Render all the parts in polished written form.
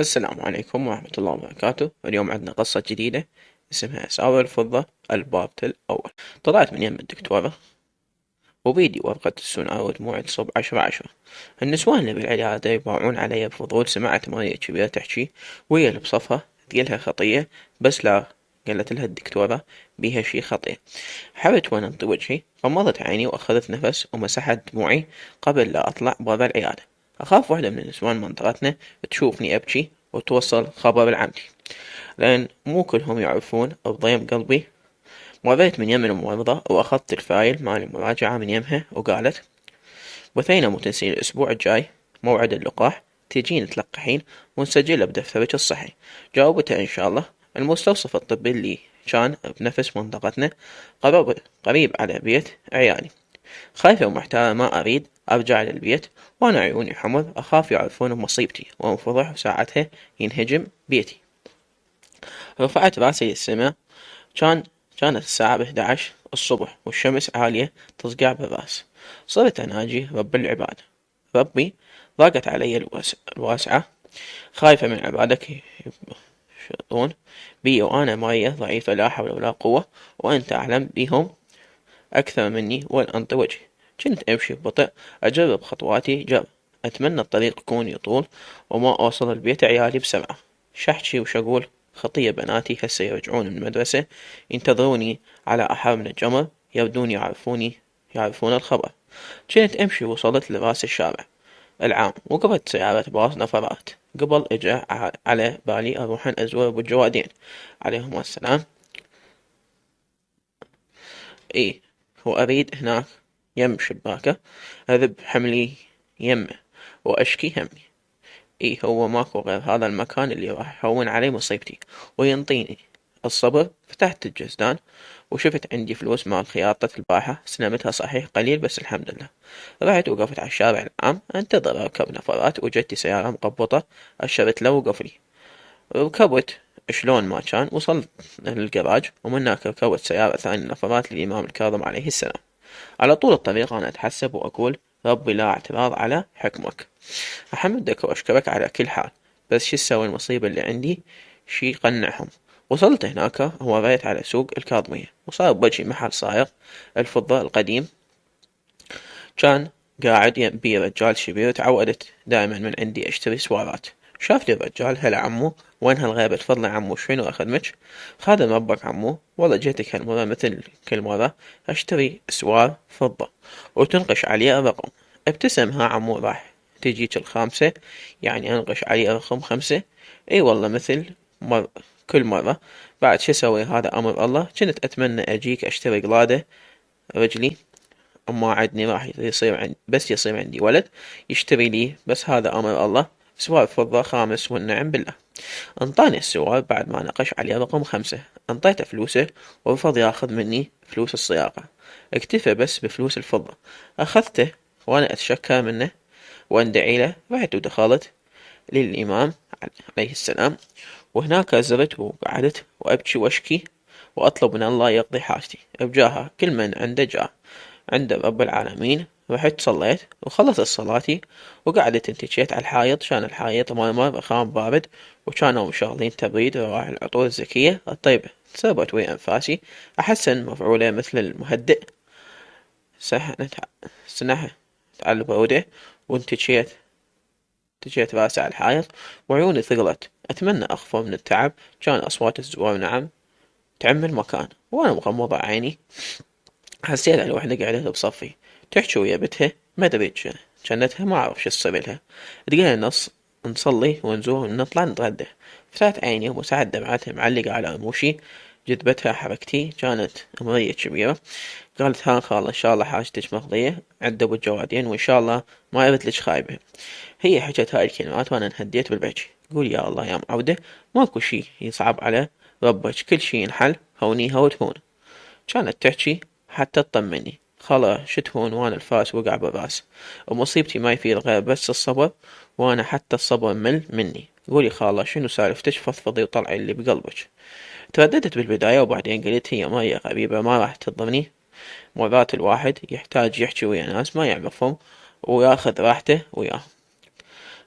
السلام عليكم ورحمة الله وبركاته. اليوم عندنا قصة جديدة اسمها أساور الفضة البارت الأول. طلعت من يم الدكتورة وبيدي ورقة السونار ودموع تصب 10/10. النسوان اللي بالعيادة يباوعون علي بفضول. سمعت مريض كبيرة تحكي وهي اللي بصفها تقلها خطية، بس لا، قالت لها الدكتورة بيها شي خطير. حبت وأنا أنطي وجهي، غمضت عيني وأخذت نفس ومسحت دموعي قبل لا أطلع برا العيادة. أخاف واحدة من النسوان منطقتنا تشوفني أبكي وتوصل خبر لعمتي، لأن مو كلهم يعرفون بضيم قلبي. مريت من يم الممرضة وأخذت الفايل مال المراجعة من يمها وقالت: بثينة مو تنسين الأسبوع الجاي موعد اللقاح، تجين تلقحين ونسجله بدفترك الصحي. جاوبتها إن شاء الله. المستوصف الطبي اللي كان بنفس منطقتنا قريب على بيت عيالي. خايفة ومحتارة، ما أريد أرجع للبيت وأنا عيوني حمر، أخاف يعرفون بمصيبتي وانفضح وساعتها ينهجم بيتي. رفعت راسي للسماء. كان كانت الساعة ب11 الصبح والشمس عالية تصقع بالراس. صرت أناجي رب العباد: ربي، ضاقت علي الواسعة، خايفة من عبادك يشطون بي وأنا مية ضعيفة لا حول ولا قوة، وأنت أعلم بهم أكثر مني والأنطي وجهي. كنت أمشي ببطء، أجرب خطواتي جر، أتمنى الطريق يكون يطول وما أوصل البيت عيالي بسرعة. شحشي وشقول خطية بناتي هسه يرجعون من المدرسة، ينتظروني على أحر من الجمر، يبدون يعرفون الخبر. كنت أمشي وصلت لراس الشارع العام، وقفت سيارة باص نفرات. قبل إجا على بالي أروح أزور أبو الجوادين عليهم السلام. إيه، وأريد هناك يم شباكه أذب حملي يمه وأشكي همي. إيه، هو ماكو غير هذا المكان اللي راح يهون علي مصيبتي وينطيني الصبر. فتحت الجزدان وشفت عندي فلوس مال خياطة البارحة، سلمتها صحيح قليل بس الحمد لله. رحت وقفت على الشارع العام أنتظر أركب نفرات، وجدتي سيارة مقبطة أشرت له وقف لي. ركبت شلون ما كان، وصلت للجراج ومن هناك ركبت سيارة ثانية نفرات للإمام الكاظم عليه السلام. على طول الطريق أنا أتحسب وأقول: ربي لا اعتراض على حكمك، أحمدك وأشكرك على كل حال، بس شو تسوي المصيبة اللي عندي شي قنعهم. وصلت هناك ووريت على سوق الكاظمية، وصار بوجهي محل صايغ الفضة القديم. كان قاعد بيه رجال شبير، تعودت دائما من عندي اشتري سوارات. شافني الرجال: هلا عمو، وين هالغيبة؟ تفضل عمو، شنو اخدمك؟ خادم ربك عمو، والله جيتك هالمرة مثل كل مرة اشتري سوار فضة وتنقش عليه الرقم. ابتسم: ها عمو، راح تجيك الخامسة، يعني انقش عليه رقم 5. اي والله مثل كل مرة. بعد شو اسوي؟ هذا امر الله. كنت اتمنى اجيك اشتري قلادة رجلي، ما عدني راح يصير عندي ولد يشتري لي، بس هذا أمر الله. سوار فضة خامس والنعم بالله. انطاني السوار بعد ما نقش عليه رقم 5. انطيته فلوسه ورفض ياخذ مني فلوس الصياغة، اكتفى بس بفلوس الفضة. اخذته وانا اتشكى منه واندعي له. رحت ودخلت للإمام عليه السلام، وهناك زرت وقعدت وأبكي وأشكي وأطلب من الله يقضي حاجتي بجاهه. كل من عنده جاه عند رب العالمين. رحت صليت وخلصت صلاتي وقعدت انتجيت على الحايط. كان الحايط مرمر رخام بارد، وكانوا مشغلين تبريد روائح العطور الزكية الطيبة. تسربت ويا أنفاسي، أحسن مفعولة مثل المهدئ. سنحت على البرودة وانتجيت راسي على الحايط وعيوني ثقلت. أتمنى أخفى من التعب. كان أصوات الزوار نعم تعم المكان، وأنا مغمضة عيني حسيت على وحدة قاعدة بصفي تحكي ويا بنتها. ما دريت جنتها، ما أعرف شو تصير لها. تقولها نصلي ونزور ونطلع نتغدى. فتحت عيني ومساعد دمعتها معلقة على رموشي. جذبتها حركتي، كانت امرية كبيرة. قالت: ها خالة، إن شاء الله حاجتك مقضية عند أبو الجوادين، وإن شاء الله ما يبتلك خايبة. هي حكت هاي الكلمات وأنا انهديت بالبكي. قول يا الله يا معودة، ماكو شي يصعب على ربك، كل شي ينحل، هونيها وتهون. كانت تحكي حتى تطمني: خلا شتهون وانا الفاس وقع بالراس، ومصيبتي ما يفيد غير بس الصبر، وانا حتى الصبر مل مني. قولي خالة شنو سالفتك، فضفضي وطلعي اللي بقلبك. ترددت بالبداية وبعدين قلت: هي ما هي غريبة، ما راح تضرني. مرات الواحد يحتاج يحكي ويا ناس ما يعرفهم وياخذ راحته وياهم.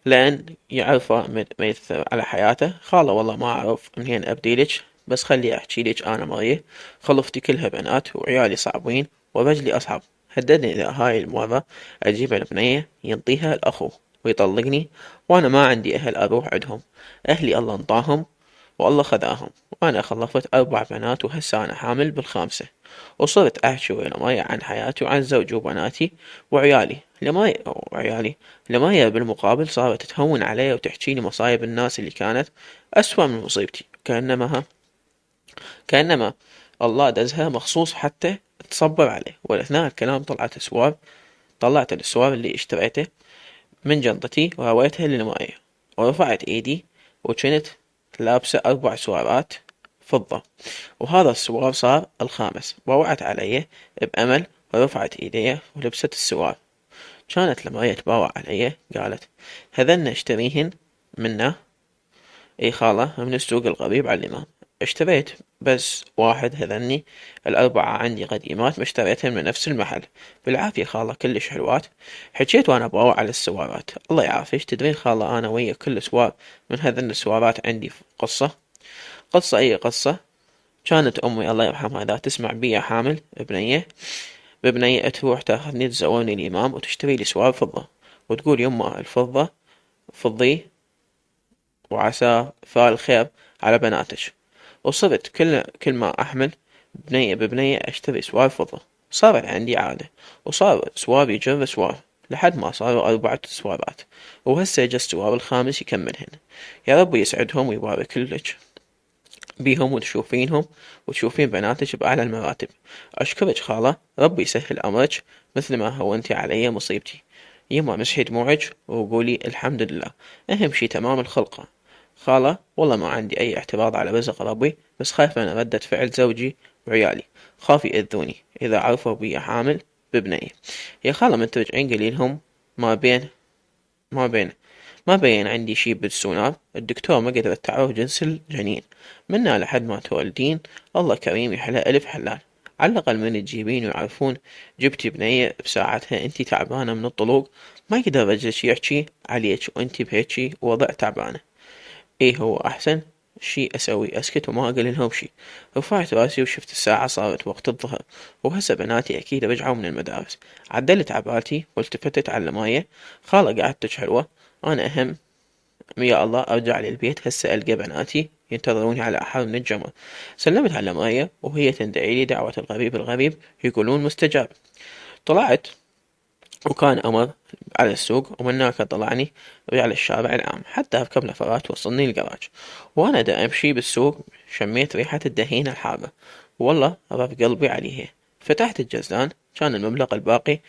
لأن يعرفه ما يثر على حياته. خاله والله ما أعرف منين أبديلج، بس خلي أحكي لك أنا مريه. خلفتي كلها بنات وعيالي صعبين ورجلي أصعب. هددني إذا هاي المرة أجيب البنية ينطيها الأخو ويطلقني، وأنا ما عندي أهل أروح عندهم. أهلي الله انطاهم والله خذاهم، وأنا خلفت 4 بنات وهسه أنا حامل بالخامسة. وصرت أحكي ويا مايا عن حياتي وعن زوجي وبناتي لمايا بالمقابل صارت تهون علي وتحكيلي مصايب الناس اللي كانت أسوأ من مصيبتي، كأنما الله دزها مخصوص حتى تصبر عليه. وأثناء الكلام طلعت السوار اللي اشتريته من جنطتي وهويتها للماية، ورفعت ايدي وكنت لابسة 4 سوارات فضة، وهذا السوار صار الخامس. ووعت علي بأمل ورفعت ايديها ولبست السوار. كانت لما تباوع علي قالت: هذن اشتريهن منه؟ اي خالة، من السوق القريب على الإمام. اشتريت بس واحد، هذني ال4 عندي قديمات اشتريتهن من نفس المحل بالعافية خالة، كلش حلوات. حكيت وانا باوع على السوارات. الله يعافيك، تدرين خالة انا ويا كل سوار من هذن السوارات عندي قصة اي قصة. كانت امي الله يرحمها اذا تسمع بيا حامل ببنية تروح تاخذني تزورني الإمام وتشتري لي سوار فضة، وتقول: يما الفضة فضي وعسى فال خير على بناتك. وصرت كل ما أحمل بنية ببنية أشتري سوار فضة. صارت عندي عادة، وصار سوار يجر سوار لحد ما صاروا 4 سوارات، وهسه جا السوار الخامس يكملهن. يا رب يسعدهم ويبارك لك بيهم وتشوفين بناتك بأعلى المراتب. أشكرك خالة، ربي يسهل أمرك مثل ما هونتي علي مصيبتي. يما مسحي دموعك وقولي الحمد لله، أهم شي تمام الخلقة. خالة والله ما عندي أي اعتراض على رزق ربي، بس خايف من ردة فعل زوجي وعيالي، خاف يأذوني إذا عرفوا بي حامل ببنية. يا خالة من ترجعين قليلهم ما بين ما بين ما بين عندي شي بالسونار. الدكتور ما قدرت تعرف جنس الجنين منا لحد ما تولدين. الله كريم يحلى ألف حلال. على الأقل من تجيبين ويعرفون جبتي بنية بساعتها انتي تعبانة من الطلوق، ما يقدر رجلك يحكي عليك وانتي بهيجي وضع تعبانة. ايه هو أحسن شي أسوي أسكت وما أقول لهم شي. رفعت راسي وشفت الساعة صارت وقت الظهر، وهسه بناتي أكيد رجعوا من المدارس. عدلت عبالتي والتفتت على ماية: خالة قعدتك حلوة، أنا أهم يا الله أرجع للبيت هسه ألقى بناتي ينتظروني على أحر من الجمر. سلمت على ماية وهي تندعي لي دعوة الغريب يقولون مستجاب. طلعت وكان أمر على السوق، ومن هناك طلعني على الشارع العام حتى أركب نفرات توصلني الجراج. وأنا دا أمشي بالسوق شميت ريحة الدهين الحارة، والله رف قلبي عليها. فتحت الجزدان، كان المبلغ الباقي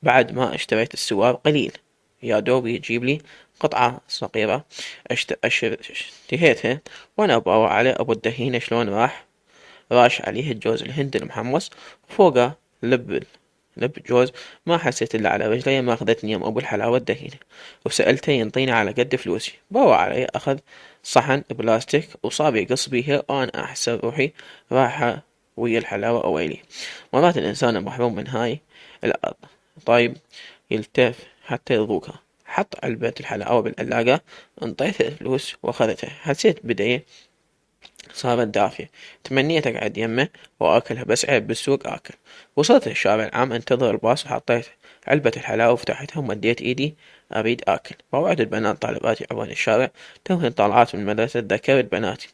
بعد ما اشتريت السوار قليل، يا دوب يجيب لي قطعة صغيرة. اشتهيتها وأنا أباوع على أبو الدهين شلون راش عليه الجوز الهند المحمص، وفوقه لب جوز. ما حسيت إلا على رجلي ما أخذتني يم أبو الحلاوة الدهينة، وسألته ينطيني على قد فلوسي. باوع علي أخذ صحن بلاستيك وصاب يقص بيها، وأنا أحسب روحي راحة ويا الحلاوة أويلي. مرات الإنسان المحروم من هاي الأرض طيب يلتف حتى يذوقها. حط علبة الحلاوة بالعلاقة، انطيته الفلوس وأخذتها. حسيت بدي صارت دافية، تمنيت أقعد يمه وآكلها، بس عيب بالسوق آكل. وصلت الشارع العام أنتظر الباص، وحطيت علبة الحلاوة وفتحتها ومديت إيدي أريد آكل. ووعد البنات طالباتي عبان الشارع توهن طالعات من المدرسة. تذكرت بناتي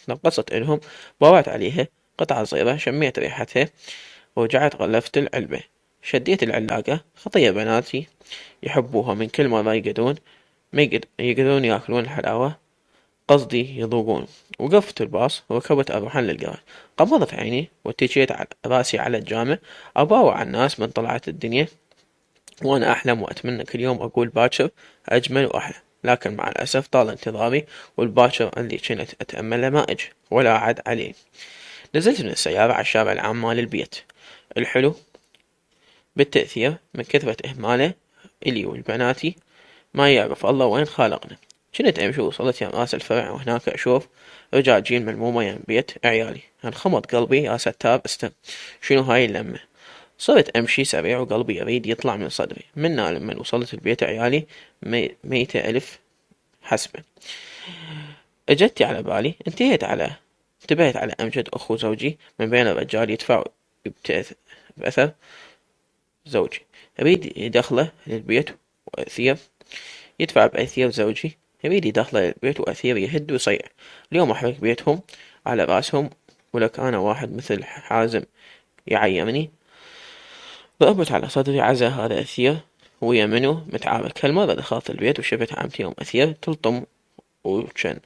نقصت إلهم، باوعت عليها قطعة صغيرة، شميت ريحتها ورجعت غلفت العلبة. شديت العلاقة. خطية بناتي يحبوها، من كل مرة ما يقدرون ياكلون الحلاوة، قصدي يذوقون. وقفت الباص وركبت أروحن للجراج. غمضت عيني واتجهت راسي على الجامع، أباوع على الناس من طلعت الدنيا، وأنا أحلم وأتمنى كل يوم أقول باكر أجمل وأحلى. لكن مع الأسف طال انتظاري، والباكر اللي كنت أتأمله ما أجى ولا عاد عليه. نزلت من السيارة على الشارع العام مال البيت. الحلو بالتأثير من كثرة إهماله إلي والبناتي ما يعرف الله وين خالقنا. كنت أمشي وصلت يم راس الفرع، وهناك أشوف رجاجيل ملمومة يم بيت عيالي. انخمض قلبي يا ستار استر، شنو هاي اللمة؟ صرت أمشي سريع وقلبي يريد يطلع من صدري. منا لما وصلت البيت عيالي 100,000 حسبة. اجتي على بالي، انتبهت على أمجد أخو زوجي من بين الرجال يدفع بأثر زوجي، يريد يدخله للبيت وأثير. يدفع بأثير زوجي، يريد يدخله للبيت وأثير يهد ويصيح. اليوم أحرق بيتهم على راسهم، ولك أنا واحد مثل حازم يعيرني. ضربت على صدري عزا هذا أثير ويا منو متعارك. هالمرة دخلت البيت وشفت عمتي أم أثير تلطم وجن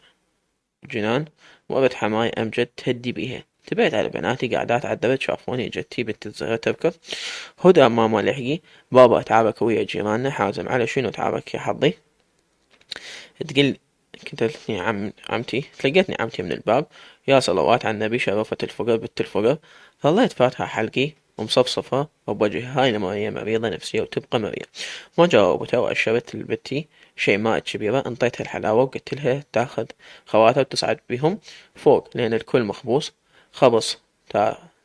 جنان، وأبد حماي أمجد تهدي بيها. انتبهت على بناتي قاعدات عالدرج، شافوني جتي بنت الصغيرة تركض. هدى ماما لحقي، بابا تعارك ويا جيراننا. حازم على شنو تعارك يا حظي؟ تقل كنت تلقتني عمتي من الباب. يا صلوات على النبي، شرفت الفقر بنت الفقر. ظليت فاتحة حلقي ومصفصفة بوجهها، هاي مريم مريضة نفسية وتبقى مريض. ما جاوبتها، وأشرت لبنتي شيماء الكبيرة، انطيتها الحلاوة وقلت لها تاخذ خواتها وتصعد بهم فوق لأن الكل مخبوص خبص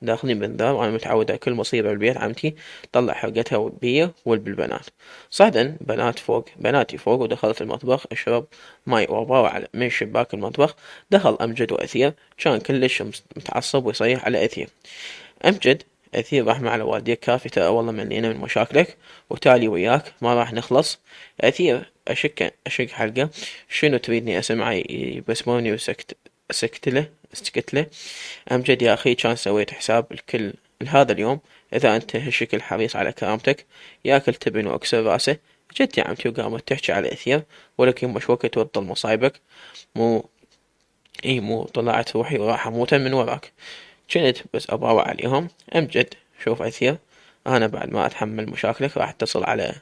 داخلين بنذار. وأنا متعودة كل مصيبة بالبيت عمتي طلع حرقتها بي وبالبنات. صعدا بناتي فوق، ودخلت المطبخ أشرب ماي وأباوع من شباك المطبخ. دخل أمجد وأثير، كان كلش متعصب ويصيح على أثير. أمجد: أثير رحمة على والديك كافي، ترى والله ملينا من مشاكلك وتالي وياك ما راح نخلص. أثير أشق حلقه: شنو تريدني أسمعه؟ يبسموني سكت له. أمجد: يا أخي كان سويت حساب الكل لهذا اليوم، إذا أنت هالشكل حريص على كرامتك ياكل تبن وأكسر راسه. جت يا عمتي وقامت تحكي على أثير، ولكن مش وقت توطل مصايبك. مو طلعت روحي وراح أموت من وراك. كنت بس أباوع عليهم. أمجد: شوف أثير، أنا بعد ما أتحمل مشاكلك راح أتصل على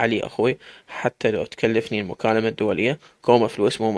علي أخوي، حتى لو تكلفني المكالمة الدولية كومة فلوس مو